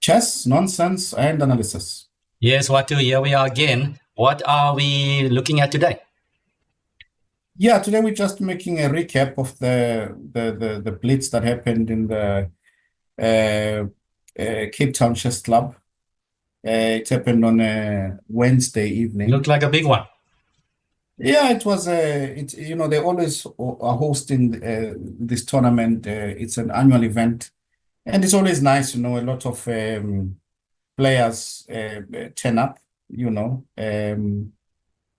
chess, nonsense, and analysis. Yes, Watu, here we are again. What are we looking at today? Yeah, today we're just making a recap of the blitz that happened in the Cape Town Chess Club. It happened on a Wednesday evening. Looked like a big one. Yeah, it was they always are hosting this tournament. It's an annual event, and it's always nice, a lot of players turn up,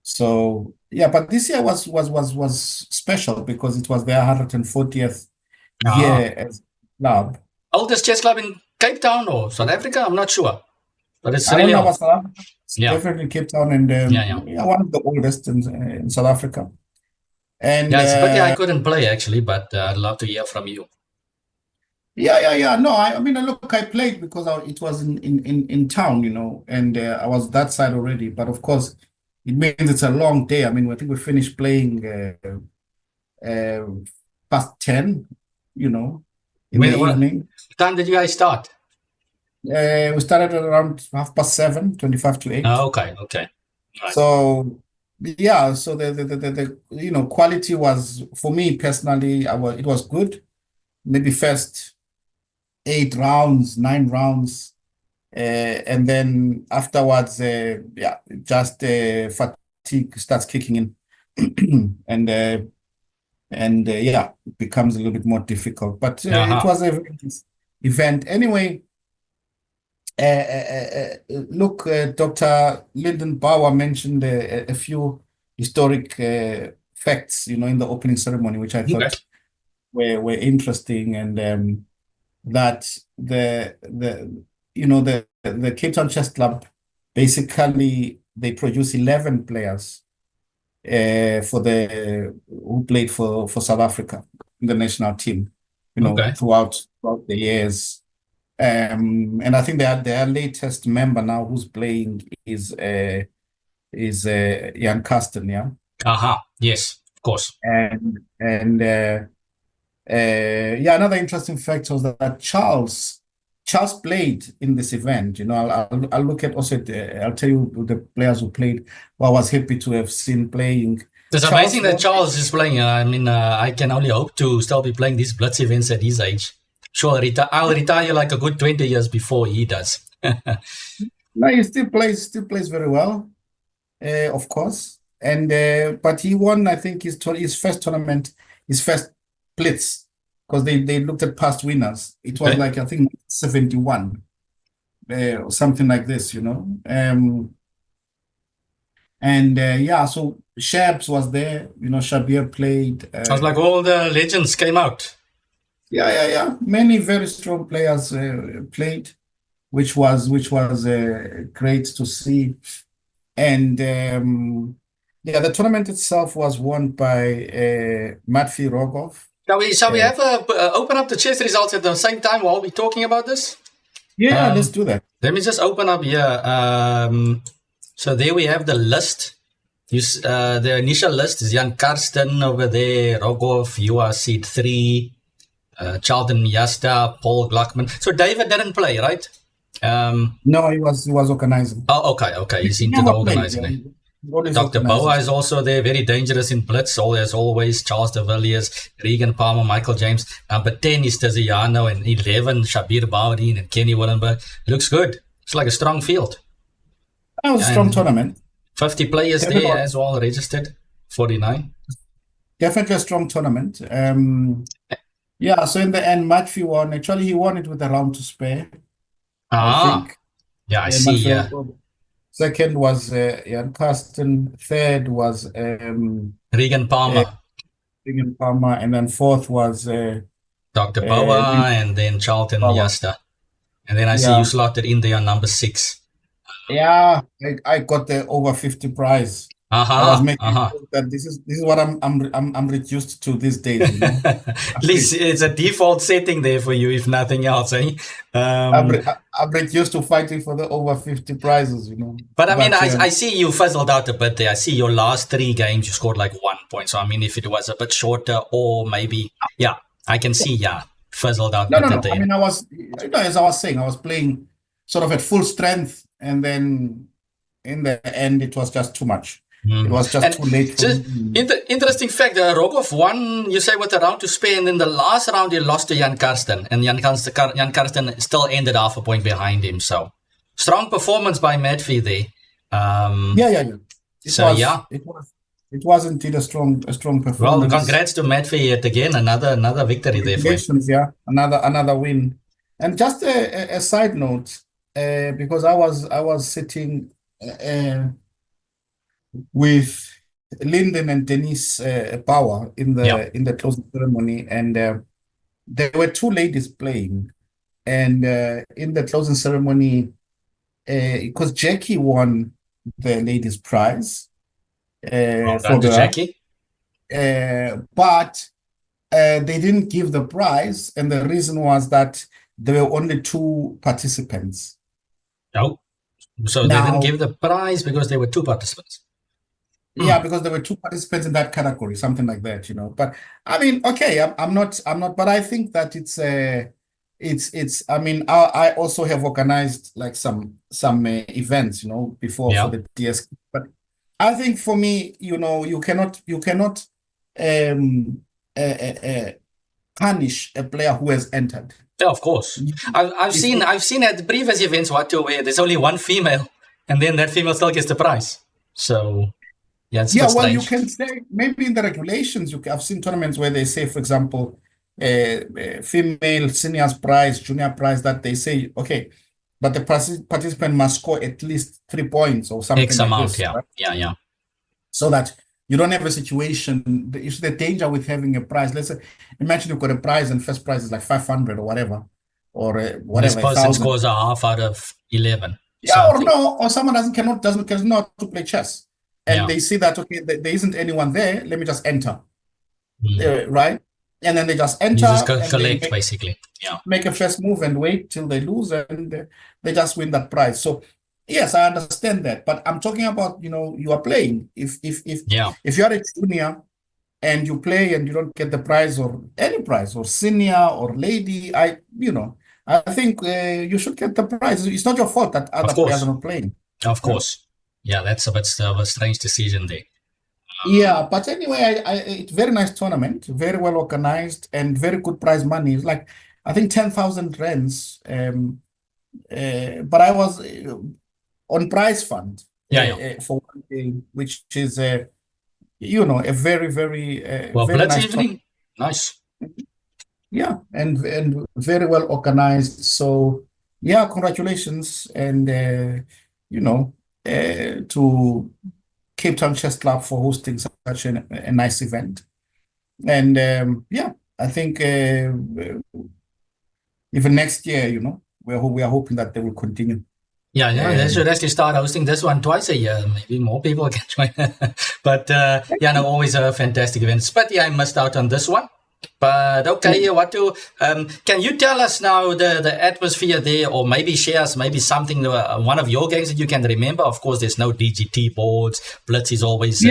So yeah, but this year was special because it was their 140th year as a club. Oldest chess club in Cape Town or South Africa? I'm not sure, but it's I really don't know old. about South Africa. It's definitely Cape Town, and one of the oldest in South Africa. And it's a pity I couldn't play actually, but I'd love to hear from you. Yeah. No, I mean, look, I played because it was in town, and I was that side already. But of course, it means it's a long day. I mean, I think we finished playing past 10, in the evening. What time did you guys start? We started at around 7:30, 25 to 8. Oh, okay. Right. So yeah, so the quality was, for me personally, it was good. Maybe first 8 rounds, 9 rounds, and then afterwards, just fatigue starts kicking in, and it becomes a little bit more difficult. But it was a event anyway. Look, Dr. Lyndon Bauer mentioned a few historic facts, in the opening ceremony, which I thought were interesting, and that the Cape Town Chess Club, basically they produce 11 players who played for South Africa in the national team, throughout the years. And I think their latest member now who's playing is Jan Karsten, yeah. Yes, of course. And another interesting fact was that Charles played in this event. I'll look at also. I'll tell you the players who played. Who I was happy to have seen playing. It's amazing that Charles is playing. I mean, I can only hope to still be playing these Blitz events at his age. Sure, I'll retire like a good 20 years before he does. No, he still plays very well, of course. And but he won, I think, his first tournament, his first Blitz, because they looked at past winners. It was like, I think, 71 or something like this, And so Shabs was there, Shabir played. It was like all the legends came out. Yeah. Many very strong players played, which was great to see. And the tournament itself was won by Matvey Rogov. Shall we have open up the chess results at the same time while we're talking about this? Yeah, let's do that. Let me just open up here. So there we have the list. The initial list is Jan Karsten over there, Rogov, you are seed 3. Charlton Yasta, Paul Gluckman. So David didn't play, right? No, he was organizing. Oh, okay. He's into the organizing. Dr. Bauer is also there, very dangerous in Blitz, as always. Charles de Villiers, Regan Palmer, Michael James. Number 10 is Tiziano, and 11, Shabir Bowdeen and Kenny Willenberg. Looks good. It's like a strong field. That was a strong tournament. 50 players there as well registered, 49. Definitely a strong tournament. So in the end, Matvey won. Actually, he won it with a round to spare. I think. Yeah, I see. Second was Jan Karsten. Third was Regan Palmer. And then fourth was Dr. Bauer, and then Charlton Yasta. And then I see you slotted in there on number 6. Yeah, I got the over 50 prize. I was making sure that this is what I'm reduced to these days. At least it's a default setting there for you, if nothing else. I'm reduced to fighting for the over 50 prizes. But I mean, I see you fizzled out a bit there. I see your last 3 games you scored like 1 point. So I mean, if it was a bit shorter, or maybe I can see fizzled out. No. I mean, as I was saying, I was playing sort of at full strength, and then in the end, it was just too much. It was just too late for me. Interesting fact, Rogov won, you say, with a round to spare, and in the last round, he lost to Jan Karsten, and Jan Karsten still ended half a point behind him. So, strong performance by Medved there. It was indeed a strong performance. Well, congrats to Medved yet again, another victory there for him. Yeah, another win. And just a side note, because I was sitting with Lyndon and Denise Power in the closing ceremony, and there were two ladies playing, and in the closing ceremony, because Jackie won the ladies' prize. Well done to Jackie. But they didn't give the prize, and the reason was that there were only two participants. Oh, so they didn't give the prize because there were two participants. Yeah, because there were two participants in that category, something like that, you know. But I mean, okay, I'm not, but I think that it's. I mean, I also have organized like some events, you know, before for the DS. But I think for me, you know, you cannot punish a player who has entered. Yeah, of course. I've seen at previous events where there's only one female, and then that female still gets the prize. So. Yeah, well, you can say maybe in the regulations. I've seen tournaments where they say, for example, female seniors prize, junior prize, that they say, okay, but the participant must score at least 3 points or something X like amount, this. Right? Yeah. So that you don't have a situation. It's the danger with having a prize. Let's say, imagine you've got a prize and first prize is like 500 or whatever, or whatever. This person scores a half out of 11. Yeah, something. or someone cannot to play chess. And they see that, okay, there isn't anyone there, let me just enter. Right? And then they just enter. You just collect, basically. Yeah. Make a first move and wait till they lose, and they just win that prize. So, yes, I understand that. But I'm talking about, you know, you are playing. If you're a junior and you play and you don't get the prize or any prize or senior or lady, I think you should get the prize. It's not your fault that other players are not playing. Of course. Yeah, that's a bit of a strange decision there. Yeah, but anyway, it's very nice tournament, very well organized, and very good prize money. It's like, I think 10,000 rands. But I was on prize fund for one day, which is a very, very well, very nice evening. Nice. Yeah, and very well organized. So yeah, congratulations, and to Cape Town Chess Club for hosting such a nice event. And I think even next year, we are hoping that they will continue. Yeah, they should actually start hosting this one twice a year. Maybe more people can join. But always a fantastic event. But I missed out on this one. But okay, Watu, can you tell us now the atmosphere there, or maybe share us maybe something, one of your games that you can remember? Of course, there's no DGT boards. Blitz is always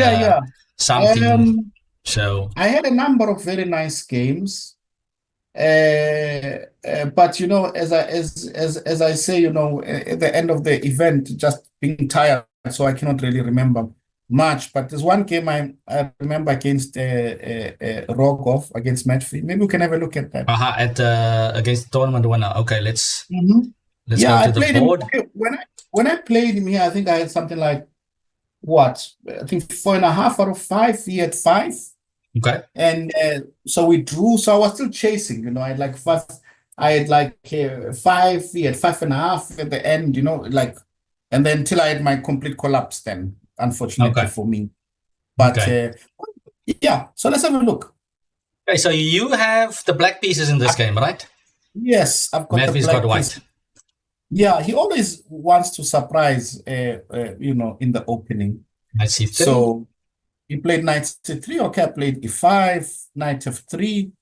something. So I had a number of very nice games, but as I say, at the end of the event, just being tired, so I cannot really remember much. But there's one game I remember against Rogov, against Medved. Maybe we can have a look at that. Against the tournament winner. Okay, let's go to the board. When I played him here, I think I had something like I think 4.5 out of 5. He had 5. Okay. And so we drew. So I was still chasing. I had like 5. I had like 5. He had 5.5 at the end. And then till I had my complete collapse. Then, unfortunately for me. But so let's have a look. Okay, so you have the black pieces in this game, right? Yes, I've got Medved's the black got white. piece. Yeah, he always wants to surprise, in the opening. I see. So he played knight c3. Okay, I played e5, knight f3,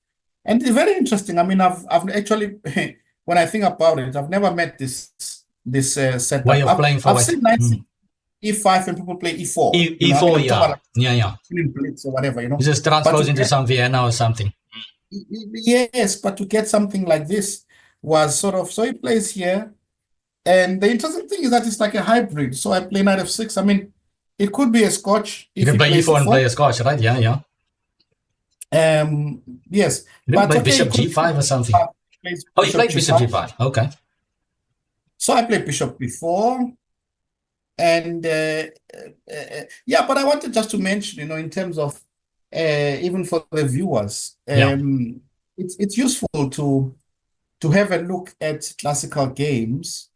and it's very interesting. I mean, I've actually, when I think about it, I've never met this setup. Way of playing for I've seen knight e5 and people play e4. E4, yeah. Blitz or whatever, It just transpose into some Vienna or something. Yes, but to get something like this was sort of, so he plays here. And the interesting thing is that it's like a hybrid. So I play knight f6. I mean, it could be a Scotch You if can he play plays e4 and play e4. a Scotch, right? Yeah, yeah. Yes, You didn't but play okay, bishop g5 or something. plays Oh, you bishop played bishop g5. g5. Okay. So I play bishop b4. And yeah, but I wanted just to mention, in terms of even for the viewers, Yeah. it's useful to have a look at classical games.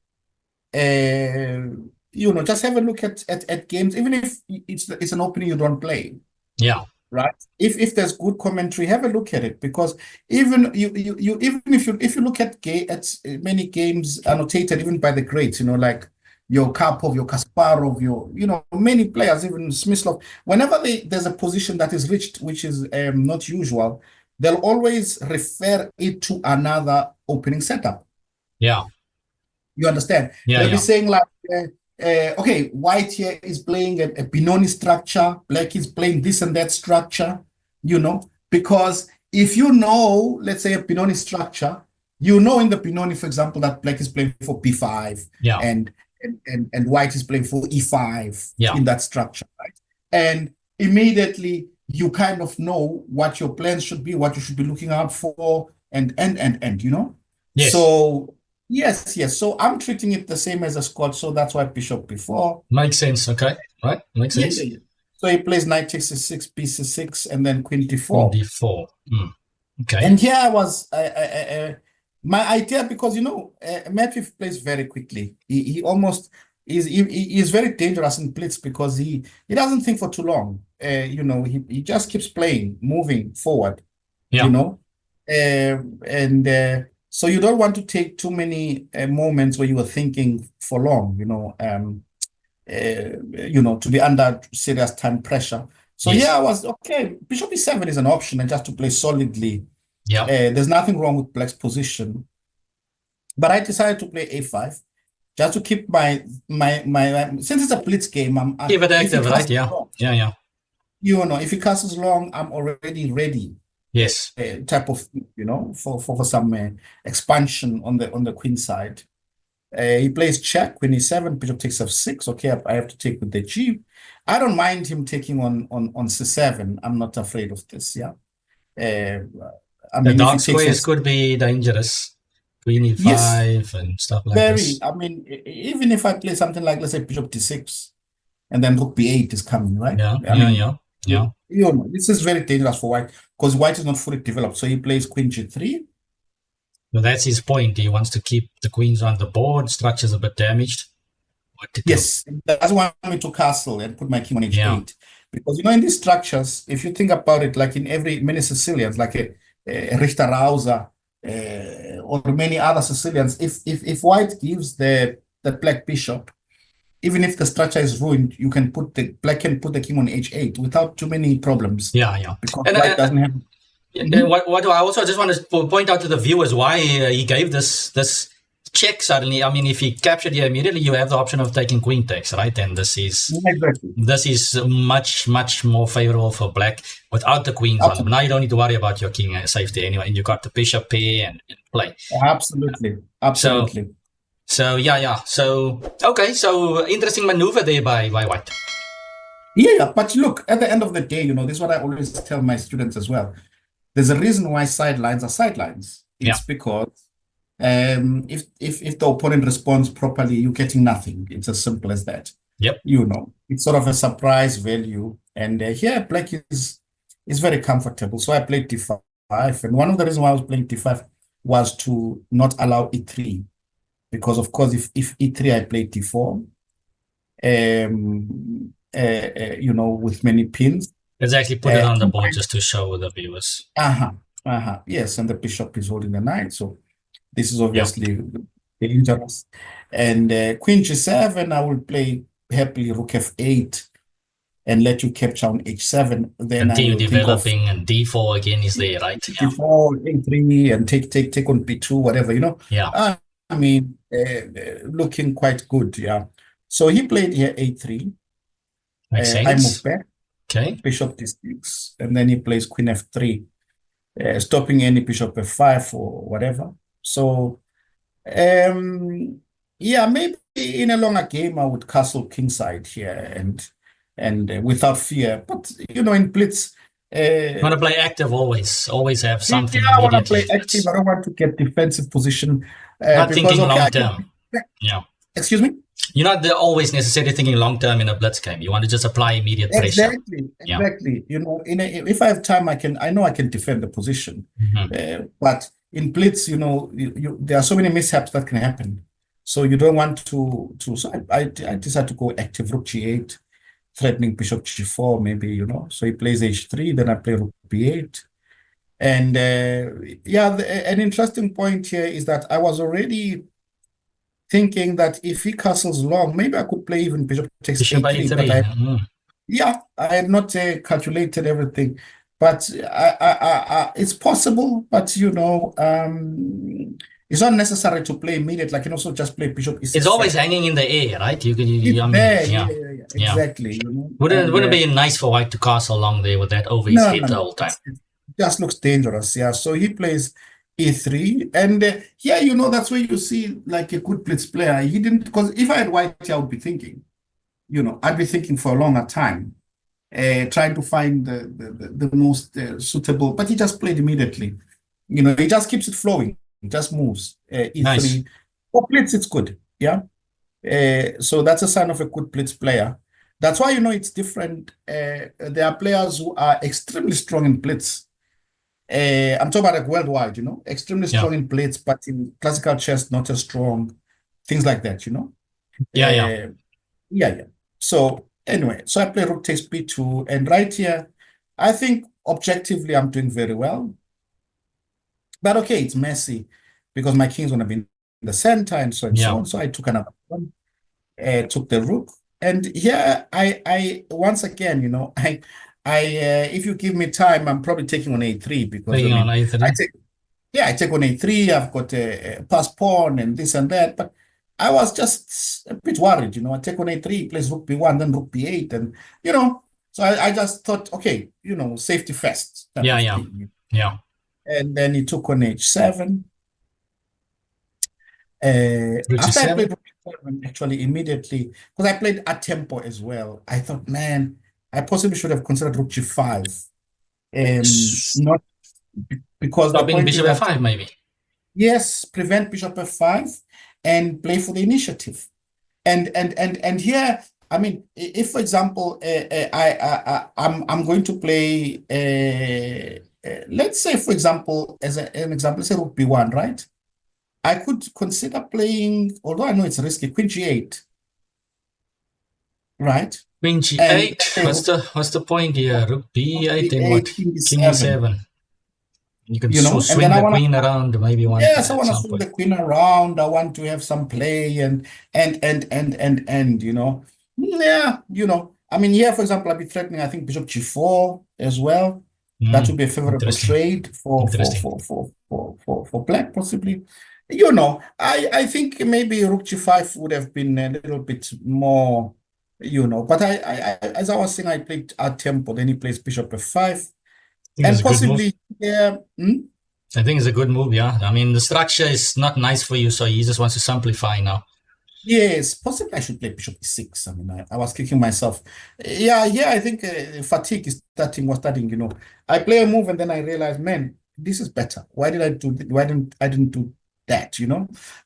Just have a look at games, even if it's an opening you don't play. Yeah. Right. If there's good commentary, have a look at it, because even if you look at many games annotated even by the greats, like your Karpov, your Kasparov, your many players, even Smyslov, whenever there's a position that is reached which is not usual, they'll always refer it to another opening setup. Yeah. You understand? Yeah, They'll be yeah. saying like, okay, white here is playing a Benoni structure, black is playing this and that structure, because if let's say a Benoni structure, in the Benoni, for example, that black is playing for B5 Yeah. and white is playing for E5 Yeah. in that structure, right? And immediately you kind of know what your plans should be, what you should be looking out for, and. Yes. So yes. So I'm treating it the same as a Scotch, so that's why bishop b4. Makes sense. Okay. Right. Makes sense. Yeah. So he plays knight takes c6, b6, and then queen d4. Queen d4. Okay. And here I was my idea, because Matthew plays very quickly. He almost is very dangerous in blitz, because he doesn't think for too long. He just keeps playing, moving forward. Yeah. So you don't want to take too many moments where you are thinking for long, to be under serious time pressure. So Yes. I was okay. Bishop e7 is an option, and just to play solidly. Yeah. There's nothing wrong with black's position, but I decided to play a5 just to keep my since it's a blitz game. Keep it active, right? Yeah. Long, yeah. If he castles long, I'm already ready. Yes. Type of, for some expansion on the queen side. He plays check, queen e7, bishop takes f6. Okay, I have to take with the g. I don't mind him taking on c7. I'm not afraid of this. Yeah. The dark squares could be dangerous. Queen e5 yes, and stuff like this. I mean, even if I play something like, let's say, bishop d6, and then rook b8 is coming, right? Yeah. This is very dangerous for white, because white is not fully developed. So he plays queen g3. Well, that's his point. He wants to keep the queens on the board. Structure's a bit damaged. What to do? Yes, that's why I want me to castle and put my king on h8. Because, in these structures, if you think about it, like in many Sicilians, like a Richter Rauser, or many other Sicilians, if white gives the black bishop, even if the structure is ruined, black can put the king on h8 without too many problems. Yeah. Because white doesn't have. What I also just want to point out to the viewers why he gave this check suddenly. I mean, if he captured you immediately, you have the option of taking queen takes, right? And this is much, much more favorable for black without the queens on. Now you don't need to worry about your king safety anyway, and you got the bishop pair and play. Absolutely. So yeah. So okay, so interesting maneuver there by white. Yeah, but look, at the end of the day, this is what I always tell my students as well. There's a reason why sidelines are sidelines. It's because if the opponent responds properly, you're getting nothing. It's as simple as that. Yep. It's sort of a surprise value. And here, black is very comfortable. So I played d5. And one of the reasons why I was playing d5 was to not allow e3. Because, of course, if e3, I played d4, with many pins. Exactly, put it on the board just to show the viewers. Yes, and the bishop is holding the knight, so this is obviously dangerous. And queen g7, I will play happily rook f8 and let you capture on h7. Then continue developing, and d4 again is there, right? d4, a3, and take on b2, whatever, Yeah. I mean, looking quite good, yeah. So he played here a3. Makes sense. I move back. Okay. Bishop d6, and then he plays queen f3, stopping any bishop f5 or whatever. So, Yeah, maybe in a longer game I would castle kingside here and without fear. But in blitz, You want to play active always. Always have yeah, something I want to immediately play in active. blitz. I don't want to get defensive position Not because thinking okay, long term. Yeah. Excuse me. You're not always necessarily thinking long term in a blitz game. You want to just apply immediate pressure. Exactly, Yeah. exactly. If I have time, I know I can defend the position. Mm-hmm. But in blitz, there are so many mishaps that can happen. So you don't want to. So I decided to go active rook g8, threatening bishop g4, maybe, So he plays h3, then I play rook b8. And yeah, an interesting point here is that I was already thinking that if he castles long, maybe I could play even bishop takes Bishop a3, a3. but yeah, I had not calculated everything, but it's possible. But it's not necessary to play immediate. I can also just play bishop e6. It's always hanging in the air, right? You can. It's I mean, there, yeah, yeah, exactly. Wouldn't be nice for white to castle along there with that over his head the whole time? It just looks dangerous. Yeah, so he plays e3, and yeah, that's where you see like a good blitz player. He didn't, because if I had white, I would be thinking. I'd be thinking for a longer time, trying to find the most suitable, but he just played immediately. He just keeps it flowing. He just moves. E3. Nice. For blitz, it's good. Yeah. So that's a sign of a good blitz player. That's why, it's different. There are players who are extremely strong in blitz. I'm talking about like worldwide, extremely strong in blitz, but in classical chess, not as strong. Things like that, Yeah. Yeah. So anyway, so I play rook takes b2, and right here, I think objectively I'm doing very well. But okay, it's messy because my king's gonna be in the center and so on. So I took another one, took the rook, and here I once again, if you give me time, I'm probably taking on a3 because on a3. I take on a3. I've got a pass pawn and this and that, but I was just a bit worried, I take on a3, plays rook b1, then rook b8, and so I just thought, okay, safety first. Yeah. And then he took on h7. After I played rook b7, actually immediately, because I played at tempo as well, I thought, man, I possibly should have considered rook g5. Not because stopping bishop f5, maybe. Yes, prevent bishop f5 and play for the initiative. And here, I mean, if for example, I'm going to play, let's say for example, as an example, let's say rook b1, right? I could consider playing, although I know it's risky, queen g8, right? Queen g8. What's the point here? Rook b8 and what? King e7. You can swing the queen around, maybe one. Yes, I want to swing the queen around. I want to have some play and yeah, I mean, here, for example, I'll be threatening, I think, bishop g4 as well. That would be a favorable trade for black, possibly. I think maybe rook g5 would have been a little bit more, but I as I was saying, I played at tempo, then he plays bishop f5. And possibly, yeah. I think it's a good move, yeah. I mean, the structure is not nice for you, so he just wants to simplify now. Yes, possibly I should play bishop e6. I mean, I was kicking myself. Yeah, I think fatigue is starting. I play a move and then I realize, man, this is better. Why did I do? Why didn't I do that?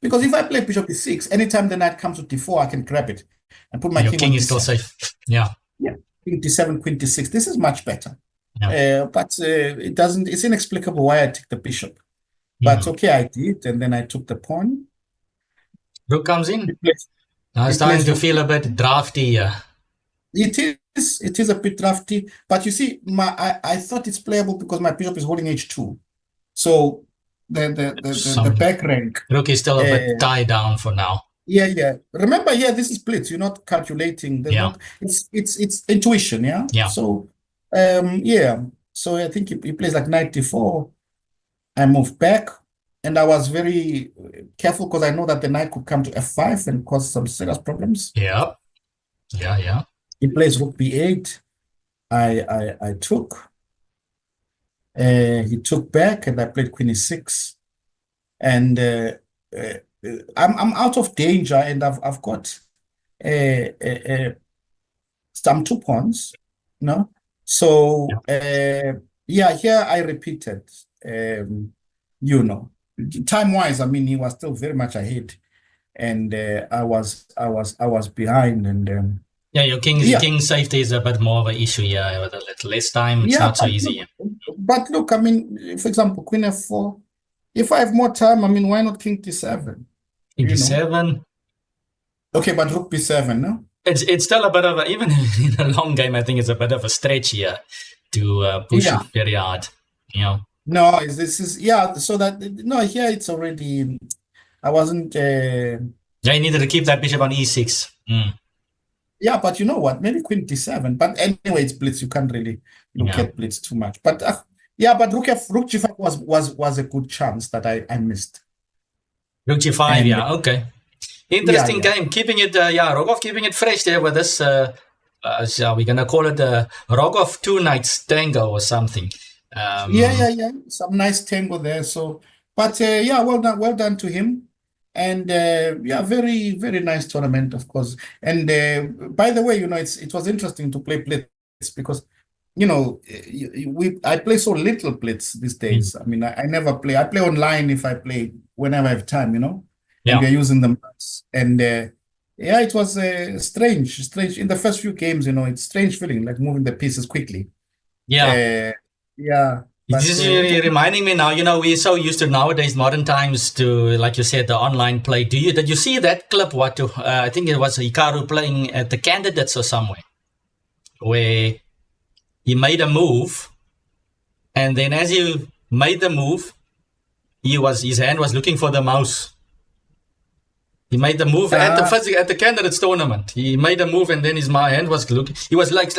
Because if I play bishop e6, anytime the knight comes to d4, I can grab it and put my king on d7. Is still safe. Yeah. King d7, queen d6. This is much better. But it doesn't. It's inexplicable why I take the bishop. But okay, I did, and then I took the pawn. Rook comes in. Now it's starting to feel a bit drafty here. It is a bit drafty, but you see, I thought it's playable because my bishop is holding h2. So the back rank. Rook is still a bit tied down for now. Yeah. Remember, this is blitz. You're not calculating. It's intuition. Yeah. So so I think he plays like knight d4. I moved back, and I was very careful because I know that the knight could come to f5 and cause some serious problems. Yeah. He plays rook b8. I took. He took back, and I played queen e6. And I'm out of danger, and I've got some 2 points, no? So yeah, here I repeated, you know, time-wise, I mean, he was still very much ahead, and I was behind, and yeah, your king safety is a bit more of an issue here. With a little less time, it's not so easy. But look, I mean, for example, Queen F4. If I have more time, I mean, why not King D7? King D7. Okay, but Rook B7, no? It's still a bit of a, even in a long game, I think it's a bit of a stretch here to push it very hard, you know. No, this is so that no, here it's already I wasn't yeah, you needed to keep that bishop on E6. Yeah, but you know what? Maybe Queen D7. But anyway, it's blitz. You can't really look at blitz too much. But but Rook G5 was a good chance that I missed. Rook G5, and, okay. Interesting game. Keeping it, Rogov keeping it fresh there with this. So we're gonna call it the Rogov 2 Nights Tango or something. Yeah. Some nice tango there. So, but well done to him. And very, very nice tournament, of course. And by the way, you know, it was interesting to play blitz because, you know, I play so little blitz these days. I mean, I never play. I play online if I play whenever I have time, you know. And we're using them. And it was strange. In the first few games, you know, it's strange feeling like moving the pieces quickly. Yeah. This is reminding me now, you know, we're so used to nowadays, modern times, to, like you said, the online play. Did you see that clip, Watu? I think it was Hikaru playing at the Candidates or somewhere, where he made a move, and then as he made the move, his hand was looking for the mouse. He made the move at the Candidates tournament. He made a move, and then his hand was looking. He was like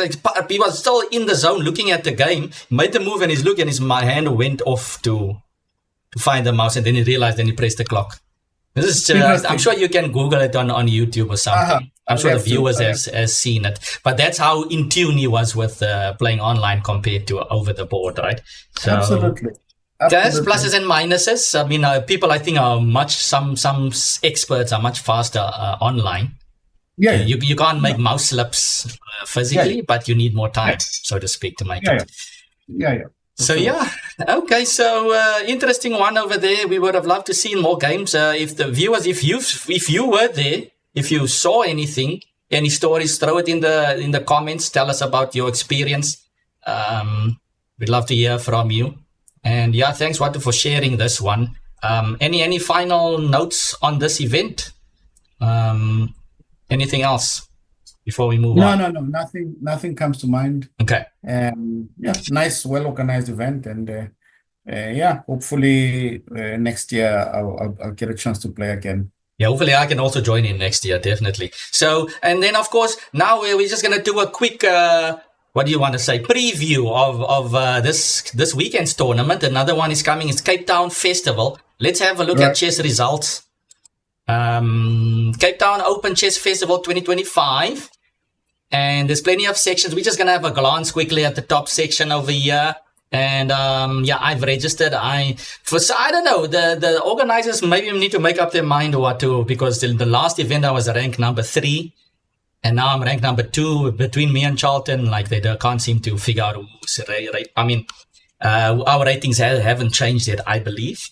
he was still in the zone, looking at the game. He made the move, and his my hand went off to find the mouse, and then he realized. Then he pressed the clock. This is I'm sure you can Google it on YouTube or something. I'm sure the viewers has seen it. But that's how in tune he was with playing online compared to over the board, right? So, absolutely. There's pluses and minuses. I mean, people I think are some experts are much faster online. Yeah, you can't make mouse slips physically, but you need more time, so to speak, to make it. Yeah. So okay. So interesting one over there. We would have loved to see more games. If the viewers, if you were there, if you saw anything, any stories, throw it in the comments. Tell us about your experience. We'd love to hear from you. And thanks, Watu, for sharing this one. Any final notes on this event? Anything else before we move on? No. Nothing comes to mind. Okay. Nice, well-organized event. And hopefully next year I'll get a chance to play again. Yeah, hopefully I can also join in next year, definitely. So, and then of course, now we're just going to do a quick... what do you want to say? Preview of this weekend's tournament. Another one is coming. It's Cape Town Festival. Let's have a look at chess results. Cape Town Open Chess Festival 2025. And there's plenty of sections. We're just going to have a glance quickly at the top section over here. And I've registered. I don't know. The organizers maybe need to make up their mind or what to, because the last event I was ranked number 3. And now I'm ranked number 2 between me and Charlton. Like they can't seem to figure out who's right. I mean, our ratings haven't changed yet, I believe.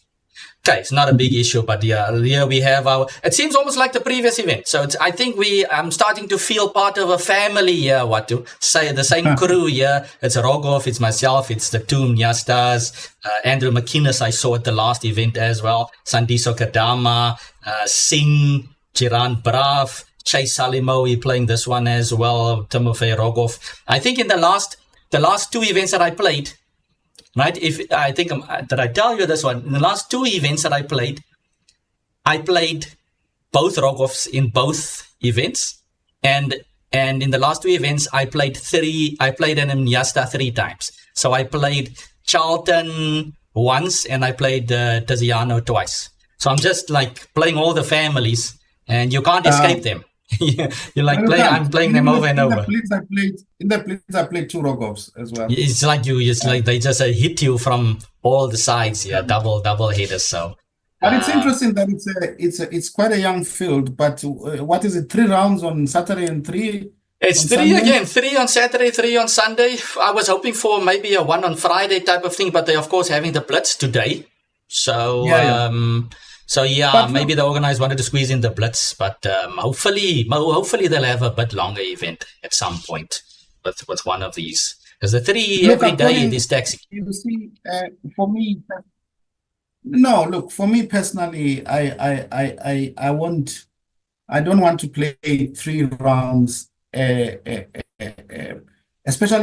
Okay, it's not a big issue, but here we have it seems almost like the previous event. So I think I'm starting to feel part of a family here, Watu. Say the same crew here. It's Rogov, it's myself, it's the two Nyastas, Andrew McInnes I saw at the last event as well, Sandiso Kadama, Singh, Jiran Brav, Chase Salimoe playing this one as well, Timofey Rogov. I think in the last 2 events that I played, right? Did I tell you this one? In the last 2 events that I played both Rogovs in both events, and in the last 2 events I played an Nyasta 3 times. So I played Charlton once and I played Tiziano twice. So I'm just like playing all the families, and you can't escape them. You're like I'm playing them over and over. In the Blitz I played 2 Rogovs as well. It's like like they just hit you from all the sides. Yeah, double headers. So But it's interesting that it's quite a young field. But what is it? 3 rounds on Saturday and 3 It's on three Sunday? again, 3 on Saturday, 3 on Sunday. I was hoping for maybe a 1 on Friday type of thing, but they're of course having the Blitz today. So Yeah. But maybe look, the organizers wanted to squeeze in the Blitz, but hopefully they'll have a bit longer event at some point with one of these. Because the three look, every day according is taxing. you see, for me, no, look, for me personally, I won't. I don't want to play 3 rounds, especially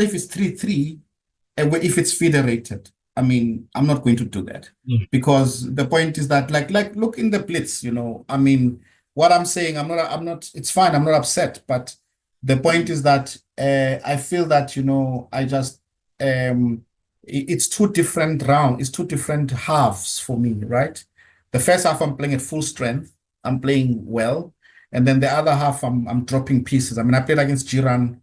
if it's 3-3, if it's federated. I mean, I'm not going to do that because the point is that, like, look in the Blitz, I mean, what I'm saying, I'm not, it's fine. I'm not upset, but the point is that I feel that, I just, it's 2 different rounds, it's 2 different halves for me, right? The first half, I'm playing at full strength. I'm playing well. And then the other half, I'm dropping pieces. I mean, I played against Jiran,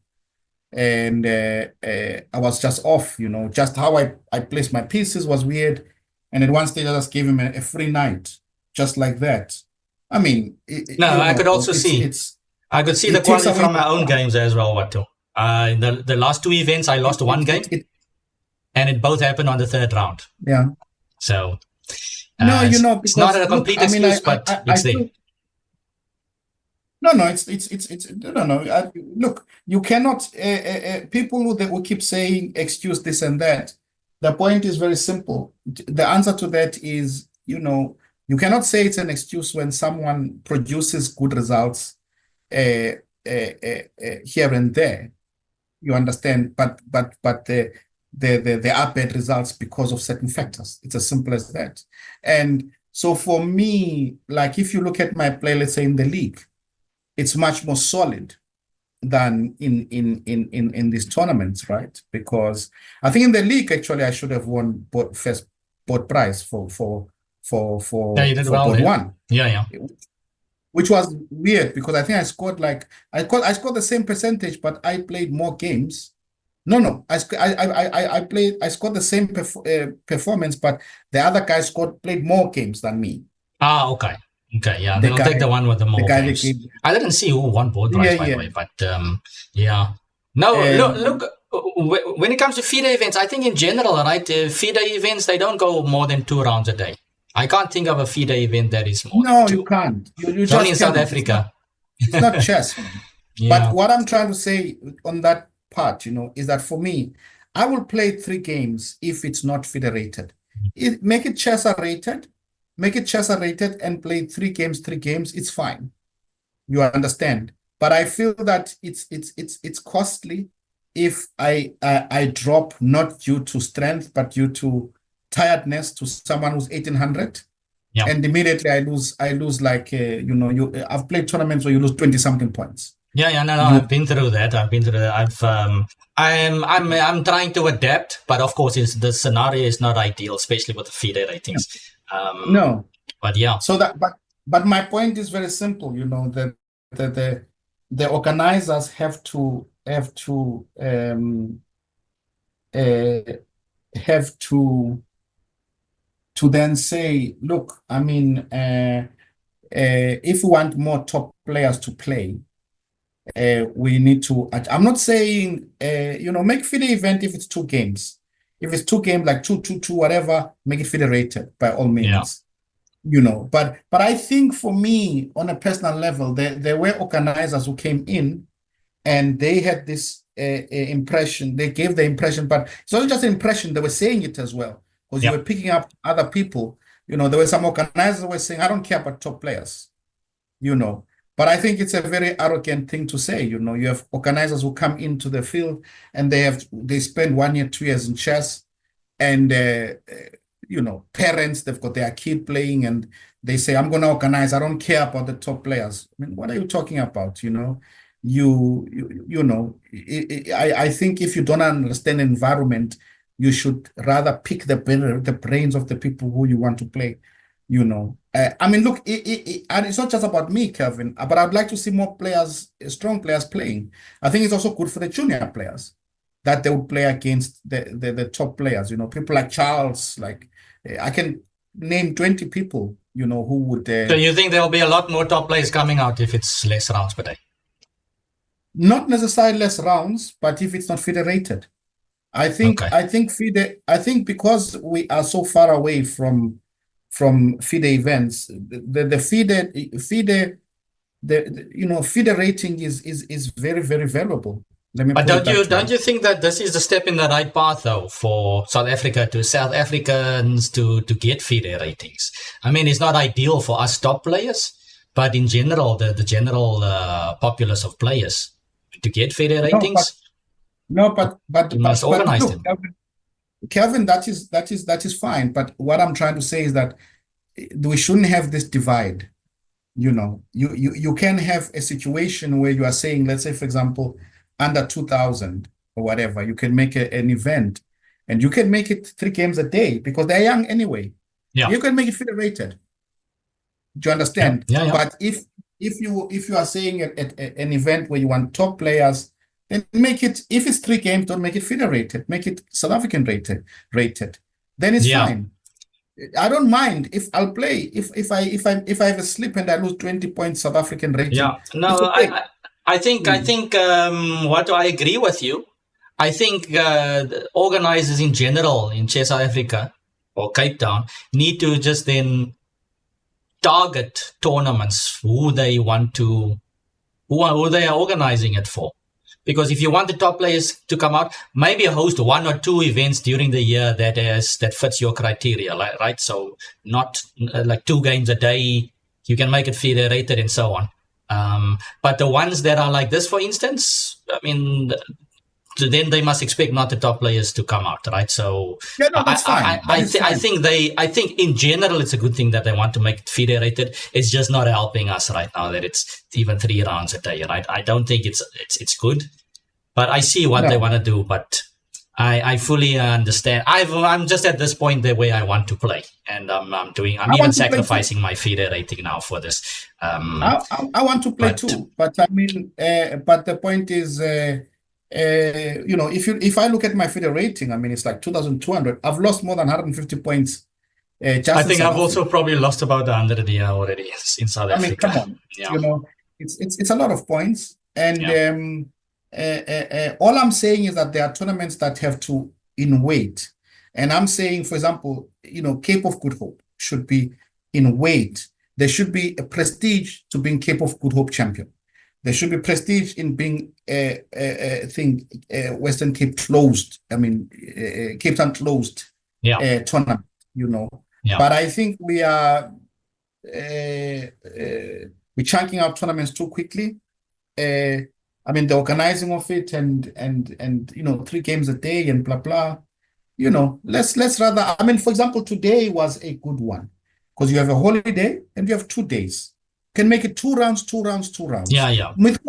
and I was just off, just how I placed my pieces was weird. And at one stage, I just gave him a free night, just like that. I mean, I could also see. I could see the quality from my own games as well, Watu. The last 2 events, I lost one game, and it both happened on the 3rd round. Yeah. So, no, because, it's not a complete excuse, but it's there. No, it's no. Look, you cannot. People who keep saying excuse this and that. The point is very simple. The answer to that is, you cannot say it's an excuse when someone produces good results here and there. You understand, but there are bad results because of certain factors. It's as simple as that. And so for me, like if you look at my play, let's say in the league, it's much more solid than in these tournaments, right? Because I think in the league, actually, I should have won both prize for board one. Yeah. Which was weird because I think I scored the same percentage, but I played more games. No, I scored the same performance, but the other guy played more games than me. Okay. Okay, yeah, then I'll take the one with the more games. I didn't see who won board prize, by the way, but yeah. No, look, when it comes to FIDE events, I think in general, right, FIDE events, they don't go more than 2 rounds a day. I can't think of a FIDE event that is more than 2. You can't. You it's only in South Africa. It's not chess. Yeah. But what I'm trying to say on that part, is that for me, I will play 3 games if it's not federated. Make it chess rated. Make it chess rated and play 3 games, it's fine. You understand? But I feel that it's costly if I drop not due to strength, but due to tiredness to someone who's 1800. Yeah. And immediately I lose like, I've played tournaments where you lose 20-something points. No, I've been through that. I'm trying to adapt, but of course the scenario is not ideal, especially with the FIDE ratings. Yeah. No, but yeah. So but my point is very simple. That the organizers have to then say, look, I mean, if we want more top players to play, we need to. I'm not saying make FIDE event if it's 2 games. If it's 2 games, like 2-2-2, whatever, make it federated by all means. Yeah. But I think for me, on a personal level, there were organizers who came in and they had this impression. They gave the impression, but it's not just an impression, they were saying it as well. Because you were picking up other people. There were some organizers who were saying, I don't care about top players. But I think it's a very arrogant thing to say. You have organizers who come into the field and they spend 1 year, 2 years in chess, and parents, they've got their kid playing, and they say, I'm going to organize. I don't care about the top players. I mean, what are you talking about? I think if you don't understand the environment, you should rather pick the brains of the people who you want to play. I mean, look, and it's not just about me, Kelvin, but I'd like to see more players, strong players playing. I think it's also good for the junior players that they would play against the top players. People like Charles, like I can name 20 people who would. So you think there'll be a lot more top players coming out if it's less rounds per day? Not necessarily less rounds, but if it's not federated. I think because we are so far away from FIDE events, the FIDE rating is very, very valuable. But don't you think that this is the step in the right path though for South Africans to get FIDE ratings? I mean, it's not ideal for us top players, but in general, the general populace of players to get FIDE ratings. But you must organize them. Kelvin, that is fine. But what I'm trying to say is that we shouldn't have this divide. You can have a situation where you are saying, let's say, for example, under 2,000 or whatever, you can make an event, and you can make it 3 games a day because they're young anyway. Yeah, you can make it federated. Do you understand? Yeah. But if you are saying an event where you want top players, then make it, if it's 3 games, don't make it federated. Make it South African rated. Then it's fine. I don't mind if I'll play. If I have a slip and I lose 20 points South African rating. Yeah. No, okay. I think what I agree with you. I think organizers in general in South Africa or Cape Town need to just then target tournaments who they want to, who they are organizing it for. Because if you want the top players to come out, maybe host 1 or 2 events during the year that fits your criteria, right? So not like 2 games a day, you can make it federated and so on. But the ones that are like this, for instance, I mean, then they must expect not the top players to come out, right? So that's fine. I think in general it's a good thing that they want to make it federated. It's just not helping us right now that it's even 3 rounds a day, right? I don't think it's good, but I see what they want to do. But I fully understand. I'm just at this point the way I want to play, and I'm even sacrificing my FIDE rating now for this. I want to play too, but I mean, but the point is. If I look at my FIDE rating, I mean, it's like 2,200. I've lost more than 150 points. I think I've also probably lost about 100 already in South Africa. I mean, come on, it's a lot of points. And all I'm saying is that there are tournaments that have to in weight. And I'm saying, for example, Cape of Good Hope should be in weight. There should be a prestige to being Cape of Good Hope champion. There should be prestige in being Western Cape closed. I mean, Cape Town closed tournament. Yeah. But I think we are we're chunking out tournaments too quickly. I mean, the organizing of it and 3 games a day and blah blah. Let's rather. I mean, for example, today was a good one because you have a holiday and you have 2 days. Can make it 2 rounds. Yeah. With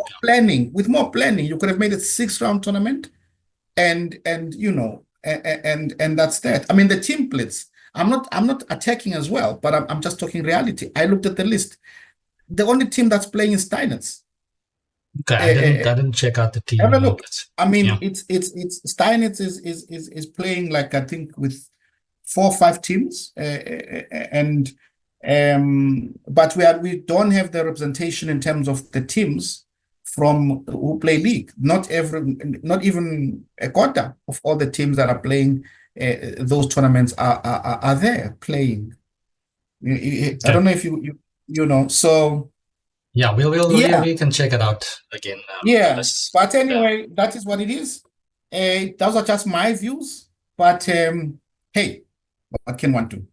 more planning, you could have made it 6-round tournament, and that's that. I mean, the team blitz. I'm not attacking as well, but I'm just talking reality. I looked at the list. The only team that's playing is Steinitz. Okay, I didn't check out the team. Have a look. I mean, it's Steinitz is playing like I think with 4 or 5 teams, but we don't have the representation in terms of the teams from who play league. Not even a quarter of all the teams that are playing those tournaments are there playing. I don't know if you so. Yeah, we can check it out again. But anyway, that is what it is. Those are just my views. But hey, what can one do?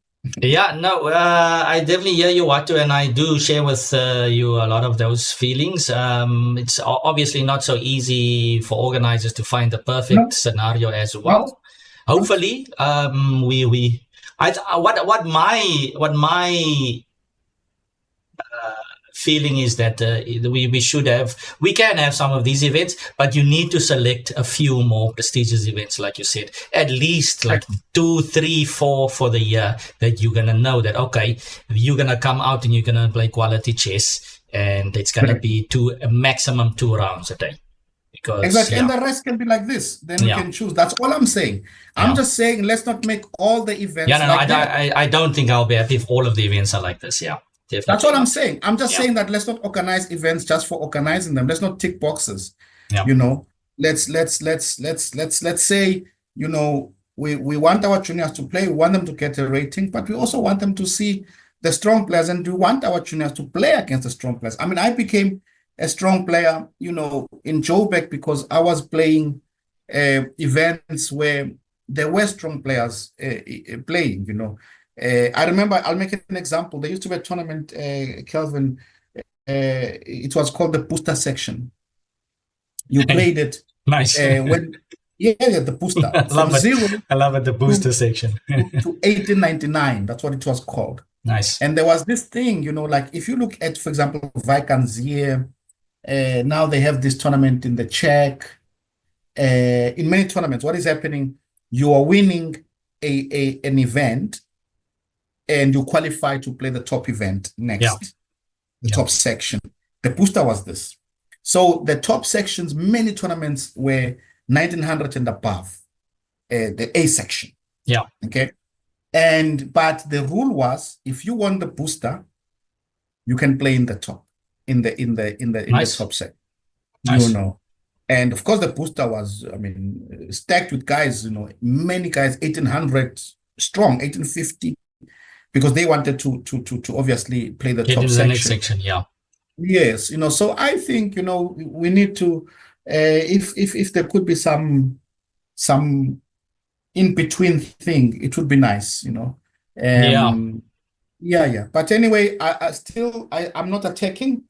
Yeah, no, I definitely hear you, Watu, and I do share with you a lot of those feelings. It's obviously not so easy for organizers to find the perfect scenario as well. Hopefully, what my feeling is that we can have some of these events, but you need to select a few more prestigious events, like you said, at least like 2, 3, 4 for the year that you're gonna know that okay, you're gonna come out and you're gonna play quality chess, and it's gonna be a maximum 2 rounds a day. Because exactly, and the rest can be like this. Then we can choose. That's all I'm saying. I'm just saying, let's not make all the events. I don't think I'll be happy if all of the events are like this. Yeah, definitely. That's all I'm saying. I'm just saying that let's not organize events just for organizing them. Let's not tick boxes. You know, let's say, you know, we want our juniors to play. We want them to get a rating, but we also want them to see the strong players, and we want our juniors to play against the strong players. I mean, I became a strong player, you know, in Joburg because I was playing events where there were strong players playing, you know. I remember, I'll make an example. There used to be a tournament, Kelvin, it was called the booster section. You played it. Nice. The booster. I love it, the booster section. to 1899, that's what it was called. Nice. And there was this thing, you know, like if you look at, for example, Vakanzie, now they have this tournament in the Czech. In many tournaments, what is happening? You are winning an event, and you qualify to play the top event next, the top section. The booster was this. So the top sections, many tournaments were 1900 and above, the A section. Yeah. Okay. But the rule was, if you won the booster, you can play in the top, in the top set. Nice. You know. And of course the booster was, I mean, stacked with guys, you know, many guys, 1800 strong, 1850, because they wanted to obviously play the top section. Next section, yeah. Yes, you know, so I think, you know, we need to, if there could be some in between thing, it would be nice, you know. Yeah. But anyway, I'm not attacking.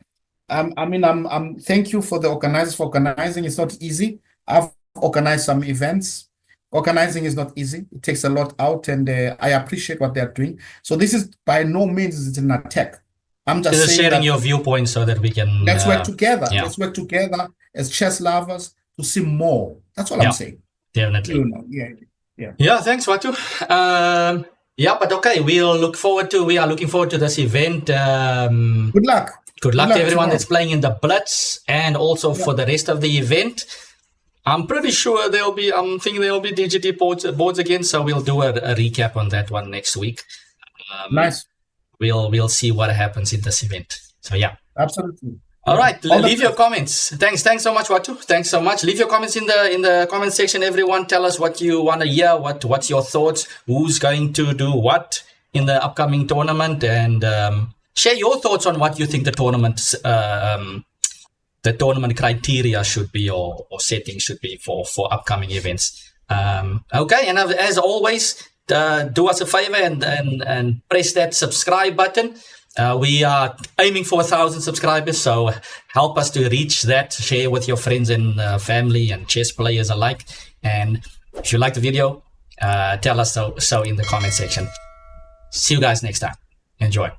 I'm thank you for the organizers for organizing. It's not easy. I've organized some events. Organizing is not easy. It takes a lot out, and I appreciate what they're doing. So this is by no means an attack. I'm just saying sharing your viewpoint so that we can let's work together. Let's work together as chess lovers to see more. That's all I'm saying. Definitely. You know, yeah. Thanks, Watu. But okay, we are looking forward to this event. Good luck. Good luck to everyone that's playing in the Blitz, and also for the rest of the event. I'm pretty sure there'll be DGT boards again, so we'll do a recap on that one next week. Nice. We'll see what happens in this event. So yeah. Absolutely. All right. Leave your comments. Thanks so much, Watu. Thanks so much. Leave your comments in the comment section, everyone. Tell us what you want to hear. What's your thoughts? Who's going to do what in the upcoming tournament? And share your thoughts on what you think the tournament criteria should be, or settings should be for upcoming events. Okay, and as always, do us a favor and press that subscribe button. We are aiming for 1,000 subscribers, so help us to reach that. Share with your friends and family and chess players alike. And if you like the video, tell us so in the comment section. See you guys next time. Enjoy.